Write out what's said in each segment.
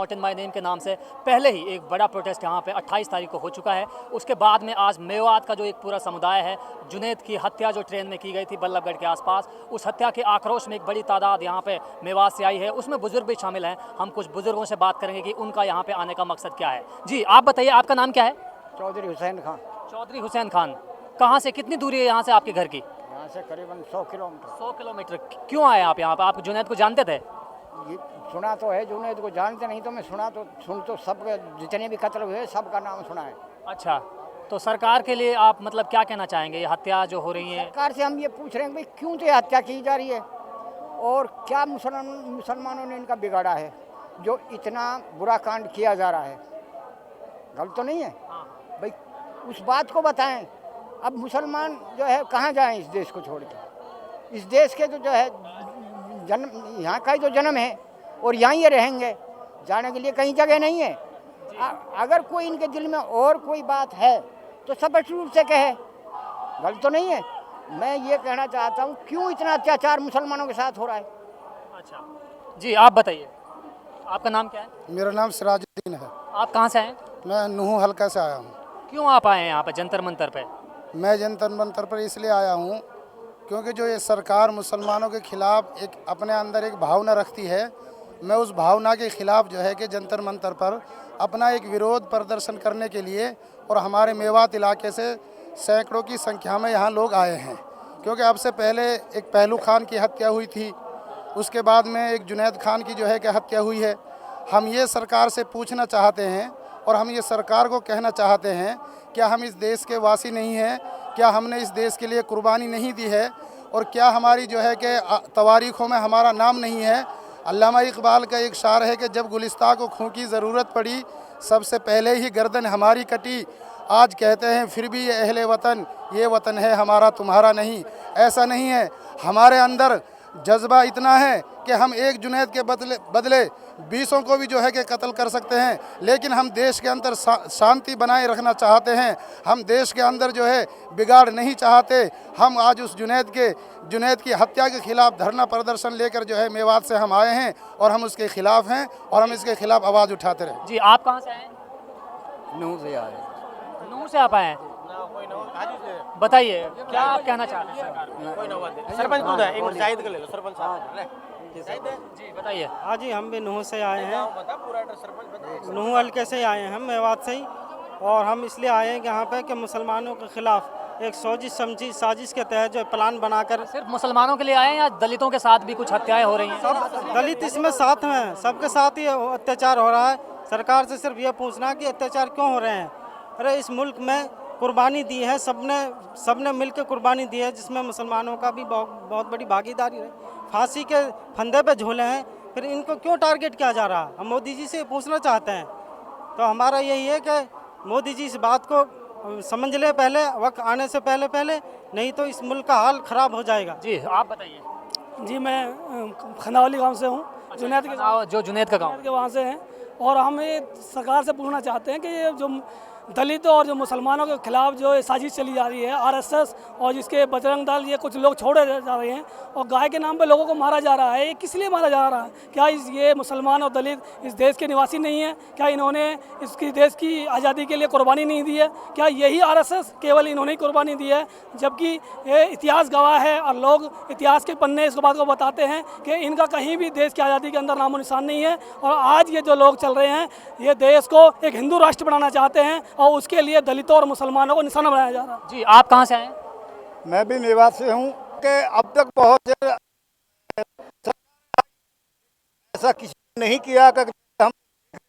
Not in my name के नाम से पहले ही एक बड़ा प्रोटेस्ट यहाँ पे 28 तारीख को हो चुका है। उसके बाद में आज मेवात का जो एक पूरा समुदाय है, जुनैद की हत्या जो ट्रेन में की गई थी बल्लभगढ़ के आसपास, उस हत्या के आक्रोश में एक बड़ी तादाद यहाँ पे मेवात से आई है। उसमें बुजुर्ग भी शामिल हैं। हम कुछ बुजुर्गों से बात करेंगे कि उनका यहाँ पे आने का मकसद क्या है। जी आप बताइए, आपका नाम क्या है? चौधरी हुसैन खान। चौधरी हुसैन खान, कहाँ से, कितनी दूरी है यहाँ से आपके घर की? यहाँ से करीबन 100 किलोमीटर। 100 किलोमीटर। क्यों आए आप यहाँ पर? आप जुनैद को जानते थे? ये सुना तो है, जुनैद को जानते नहीं तो मैं सुन तो सब जितने भी कत्ल हुए सबका नाम सुना है। अच्छा, तो सरकार के लिए आप मतलब क्या कहना चाहेंगे? ये हत्या जो हो रही है, सरकार से हम ये पूछ रहे हैं भाई क्यों तो ये हत्या की जा रही है और क्या मुसलमानों ने इनका बिगाड़ा है जो इतना बुरा कांड किया जा रहा है? गलत तो नहीं है भाई, उस बात को बताएं। अब मुसलमान जो है कहाँ जाएं इस देश को छोड़ के? इस देश के जो है जन्म, यहाँ का ही तो जन्म है और यहाँ ही रहेंगे, जाने के लिए कहीं जगह नहीं है। अगर कोई इनके दिल में और कोई बात है तो स्पष्ट रूप से कहे, गलत तो नहीं है। मैं ये कहना चाहता हूँ क्यों इतना अत्याचार मुसलमानों के साथ हो रहा है। अच्छा जी, आप बताइए, आपका नाम क्या है? मेरा नाम सिराजुद्दीन है। आप कहाँ से हैं? मैं नूह हल्का से आया हूँ। क्यों आप आए हैं यहाँ पे जंतर मंतर पे? मैं जंतर मंतर पर इसलिए आया हूँ क्योंकि जो ये सरकार मुसलमानों के खिलाफ एक अपने अंदर एक भावना रखती है, मैं उस भावना के खिलाफ जो है कि जंतर मंतर पर अपना एक विरोध प्रदर्शन करने के लिए और हमारे मेवात इलाके से सैकड़ों की संख्या में यहाँ लोग आए हैं। क्योंकि अब से पहले एक पहलू खान की हत्या हुई थी, उसके बाद में एक जुनैद खान की जो है कि हत्या हुई है। हम ये सरकार से पूछना चाहते हैं और हम ये सरकार को कहना चाहते हैं, क्या हम इस देश के वासी नहीं हैं? क्या हमने इस देश के लिए कुर्बानी नहीं दी है? और क्या हमारी जो है कि तवारीख़ों में हमारा नाम नहीं है? अल्लामा इकबाल का एक शार है कि जब गुलिस्तां को खून की ज़रूरत पड़ी, सबसे पहले ही गर्दन हमारी कटी। आज कहते हैं फिर भी ये अहले वतन, ये वतन है हमारा तुम्हारा नहीं। ऐसा नहीं है, हमारे अंदर जज्बा इतना है कि हम एक जुनैद के बदले 20 को भी जो है कि कत्ल कर सकते हैं, लेकिन हम देश के अंदर शांति बनाए रखना चाहते हैं। हम देश के अंदर जो है बिगाड़ नहीं चाहते। हम आज उस जुनैद की हत्या के खिलाफ धरना प्रदर्शन लेकर जो है मेवात से हम आए हैं और हम उसके खिलाफ हैं और हम इसके खिलाफ आवाज़ उठाते रहे। जी आप कहाँ से आए? नूह से आए। नूह से आप आए हैं? बताइए क्या आप कहना चाहते हैं सरकार को? सरपंच खुद है, एक मिनट जाहिद का ले लो, सरपंच साहब जी बताइए। हाँ जी, हम भी नूह से आए हैं। बता पूरा एड्रेस सरपंच बता। नूह हल्के से आए हैं, हम मेवात से ही। और हम इसलिए आए हैं कि यहाँ पे कि मुसलमानों के खिलाफ एक साजिश के तहत जो प्लान बनाकर। सिर्फ मुसलमानों के लिए आए हैं या दलितों के साथ भी कुछ हत्याएं हो रही हैं? सब दलित इसमें साथ हैं, सबके साथ ही अत्याचार हो रहा है। सरकार से सिर्फ ये पूछना कि अत्याचार क्यों हो रहे हैं। अरे इस मुल्क में कुर्बानी दी है, सबने मिलकर कुर्बानी दी है, जिसमें मुसलमानों का भी बहुत बड़ी भागीदारी है। फांसी के फंदे पे झूले हैं, फिर इनको क्यों टारगेट किया जा रहा है? हम मोदी जी से पूछना चाहते हैं। तो हमारा यही है कि मोदी जी इस बात को समझ ले पहले, वक्त आने से पहले, नहीं तो इस मुल्क का हाल ख़राब हो जाएगा। जी आप बताइए। जी मैं खंडावली गांव से हूँ, जुनैद के जो जुनैद का गाँव के वहाँ से हैं। और हम ये सरकार से पूछना चाहते हैं कि ये जो दलितों और जो मुसलमानों के खिलाफ जो साजिश चली जा रही है, आरएसएस और जिसके बजरंग दल, ये कुछ लोग छोड़े जा रहे हैं और गाय के नाम पे लोगों को मारा जा रहा है। ये किस लिए मारा जा रहा है? क्या ये मुसलमान और दलित इस देश के निवासी नहीं है? क्या इन्होंने इसकी देश की आज़ादी के लिए कुर्बानी नहीं दी है? क्या यही आरएसएस केवल इन्होंने ही कुर्बानी दी है? जबकि ये इतिहास गवाह है और लोग इतिहास के पन्ने इस बात को बताते हैं कि इनका कहीं भी देश की आज़ादी के अंदर नामो निशान नहीं है। और आज ये जो लोग चल रहे हैं, ये देश को एक हिंदू राष्ट्र बनाना चाहते हैं और उसके लिए दलितों और मुसलमानों को निशाना बनाया जा रहा है। जी आप कहाँ से आए? मैं भी मेवात से हूँ कि अब तक बहुत ऐसा किसी ने नहीं किया कि हम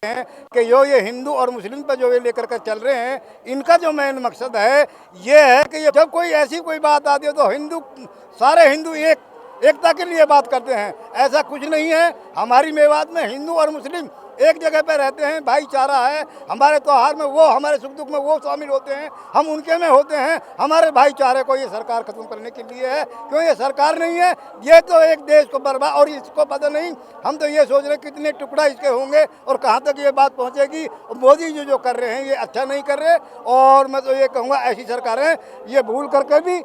हैं कि ये हिंदू और मुस्लिम पर जो ये लेकर कर चल रहे हैं, इनका जो मेन मकसद है ये है कि जब कोई ऐसी कोई बात आती है तो सारे हिंदू एकता के लिए बात करते हैं। ऐसा कुछ नहीं है। हमारी मेवात में हिंदू और मुस्लिम एक जगह पे रहते हैं, भाईचारा है। हमारे त्योहार में वो, हमारे सुख दुख में वो शामिल होते हैं, हम उनके में होते हैं। हमारे भाईचारे को ये सरकार खत्म करने के लिए है। क्यों? ये सरकार नहीं है, ये तो एक देश को बर्बाद, और इसको पता नहीं। हम तो ये सोच रहे कितने टुकड़ा इसके होंगे और कहाँ तक ये बात पहुँचेगी। मोदी जी जो कर रहे हैं ये अच्छा नहीं कर रहे। और मैं तो ये कहूँगा ऐसी सरकारें ये भूल करके भी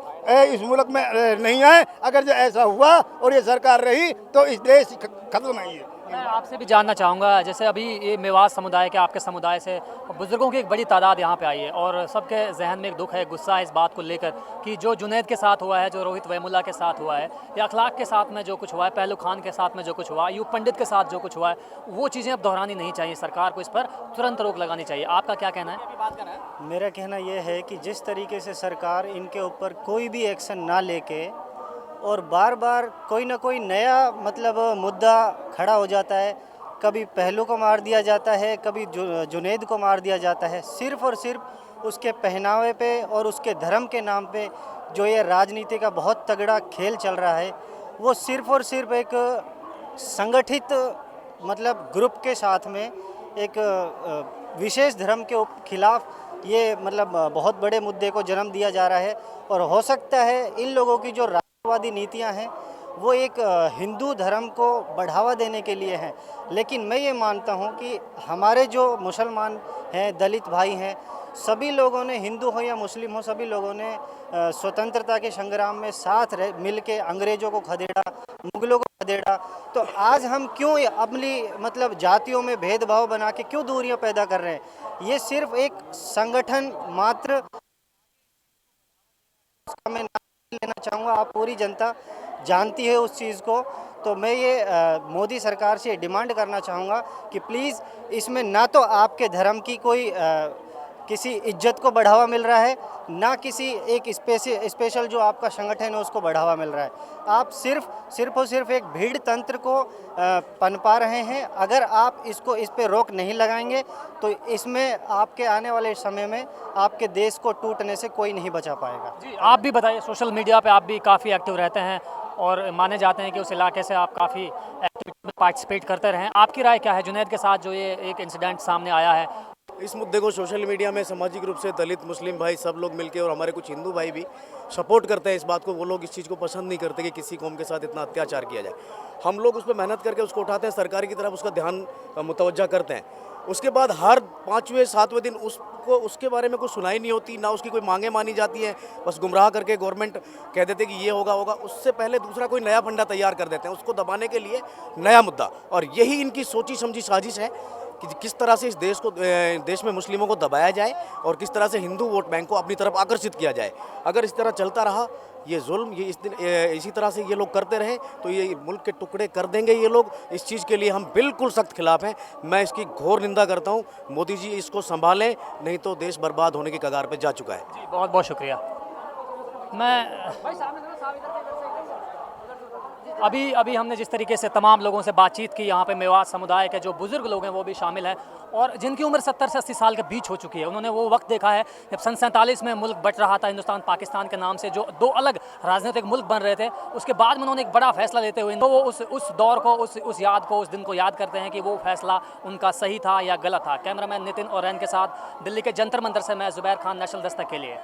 इस मुल्क में नहीं आए। अगर जो ऐसा हुआ और ये सरकार रही तो इस देश खत्म नहीं है। मैं आपसे भी जानना चाहूँगा, जैसे अभी ये मेवात समुदाय के, आपके समुदाय से बुज़ुर्गों की एक बड़ी तादाद यहाँ पे आई है और सबके जहन में एक दुख है, गुस्सा है इस बात को लेकर कि जो जुनैद के साथ हुआ है, जो रोहित वेमुला के साथ हुआ है, या अखलाक के साथ में जो कुछ हुआ है, पहलू खान के साथ में जो कुछ हुआ, अयूब पंडित के साथ जो कुछ हुआ है, वो चीज़ें अब दोहरानी नहीं चाहिए। सरकार को इस पर तुरंत रोक लगानी चाहिए। आपका क्या कहना है? मेरा कहना यह है कि जिस तरीके से सरकार इनके ऊपर कोई भी एक्शन ना लेके और बार बार कोई ना कोई नया मतलब मुद्दा खड़ा हो जाता है, कभी पहलू को मार दिया जाता है, कभी जुनैद को मार दिया जाता है, सिर्फ़ और सिर्फ उसके पहनावे पे और उसके धर्म के नाम पे जो ये राजनीति का बहुत तगड़ा खेल चल रहा है, वो सिर्फ़ और सिर्फ एक संगठित मतलब ग्रुप के साथ में एक विशेष धर्म के खिलाफ ये मतलब बहुत बड़े मुद्दे को जन्म दिया जा रहा है। और हो सकता है इन लोगों की जो राष्ट्रवादी नीतियां हैं वो एक हिंदू धर्म को बढ़ावा देने के लिए हैं, लेकिन मैं ये मानता हूं कि हमारे जो मुसलमान हैं, दलित भाई हैं, सभी लोगों ने, हिंदू हो या मुस्लिम हो, सभी लोगों ने स्वतंत्रता के संग्राम में साथ मिल के अंग्रेज़ों को खदेड़ा, मुगलों को खदेड़ा। तो आज हम क्यों अपनी मतलब जातियों में भेदभाव बना के क्यों दूरियां पैदा कर रहे हैं? ये सिर्फ एक संगठन मात्र, मैं नाम लेना चाहूँगा, आप पूरी जनता जानती है उस चीज़ को। तो मैं ये मोदी सरकार से डिमांड करना चाहूँगा कि प्लीज़ इसमें ना तो आपके धर्म की कोई किसी इज्जत को बढ़ावा मिल रहा है, ना किसी एक स्पेशल जो आपका संगठन है उसको बढ़ावा मिल रहा है। आप सिर्फ और सिर्फ एक भीड़ तंत्र को पनपा रहे हैं। अगर आप इस पे रोक नहीं लगाएंगे तो इसमें आपके आने वाले समय में आपके देश को टूटने से कोई नहीं बचा पाएगा। जी, आप भी बताइए, सोशल मीडिया पे आप भी काफ़ी एक्टिव रहते हैं और माने जाते हैं कि उस इलाके से आप काफ़ी एक्टिविटी में पार्टिसिपेट करते रहे हैं। आपकी राय क्या है जुनैद के साथ जो ये एक इंसिडेंट सामने आया है? इस मुद्दे को सोशल मीडिया में सामाजिक रूप से दलित, मुस्लिम भाई सब लोग मिलके और हमारे कुछ हिंदू भाई भी सपोर्ट करते हैं इस बात को। वो लोग इस चीज़ को पसंद नहीं करते कि किसी कौम के साथ इतना अत्याचार किया जाए। हम लोग उस पर मेहनत करके उसको उठाते हैं, सरकार की तरफ उसका ध्यान मुतवज्जा करते हैं। उसके बाद हर 5वें 7वें दिन उसके बारे में कुछ सुनाई नहीं होती, ना उसकी कोई मांगे मानी जाती हैं। बस गुमराह करके गवर्नमेंट कह देते कि ये होगा। उससे पहले दूसरा कोई नया फंडा तैयार कर देते हैं उसको दबाने के लिए, नया मुद्दा। और यही इनकी सोची समझी साजिश है कि किस तरह से इस देश में मुस्लिमों को दबाया जाए और किस तरह से हिंदू वोट बैंक को अपनी तरफ आकर्षित किया जाए। अगर इस तरह चलता रहा ये जुल्म, ये इसी तरह से ये लोग करते रहे तो ये मुल्क के टुकड़े कर देंगे ये लोग। इस चीज़ के लिए हम बिल्कुल सख्त खिलाफ हैं। मैं इसकी घोर निंदा करता हूँ। मोदी जी इसको संभालें, नहीं तो देश बर्बाद होने की कगार पर जा चुका है। जी, बहुत बहुत शुक्रिया। मैं अभी हमने जिस तरीके से तमाम लोगों से बातचीत की, यहाँ पे मेवात समुदाय के जो बुज़ुर्ग लोग हैं वो भी शामिल हैं और जिनकी उम्र 70 से 80 साल के बीच हो चुकी है। उन्होंने वो वक्त देखा है जब सन 47 में मुल्क बट रहा था, हिंदुस्तान पाकिस्तान के नाम से जो दो अलग राजनीतिक मुल्क बन रहे थे। उसके बाद में उन्होंने एक बड़ा फैसला लेते हुए तो वो उस दौर को, उस याद को, उस दिन को याद करते हैं कि वो फैसला उनका सही था या गलत था। कैमरामैन नितिन और रैन के साथ दिल्ली के जंतर मंतर से मैं ज़ुबैर खान, नेशनल दस्तक के लिए।